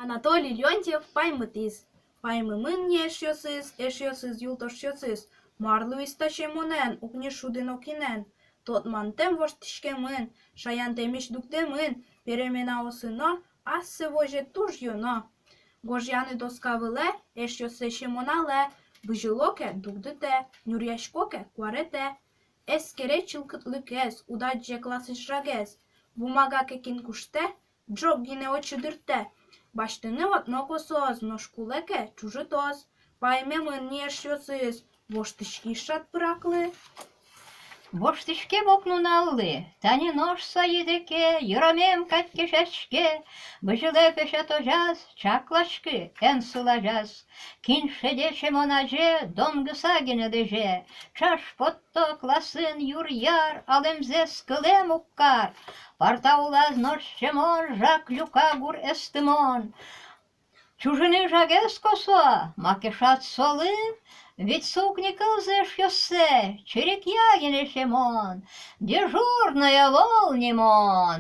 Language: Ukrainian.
Анатолий Леонтьев паймытис. Паймымын эшйосыз юлтошйосыз. Марлуиста чемонен, укни шуден окинен. Тотман тем воштишкемын, шаян темиш дуктемын, перемена осына, ассе воже туж йона. Гожяны доска виле, эшйосе чемонале, быжилоке дугдете, нюряшкоке куарете. Эскере чылкытлыкес, удадже классышрагес. Бумагаке кинкуште, джок гине очудырте. Баштыны отно косоз, но шкулеке чужитоз. Паймемын не эшйосыз, воштышки шат пыраклы. Воштышке бокнуналлы, тани нож саидеке, йырамем каткешешке, быжиле пешет ожаз, чаклашкы, эн сылажаз. Киншеде чемонаже, донгыса генедеже, чаш потто класын юр-яр, алемзе скылем уккар. Парта улаз нож чемон, жак люка гур эстымон. Чужины жагес косо, макешат солы, ведь сукни кылзеш йосе, черек ягине чемон, дежурная волнимон.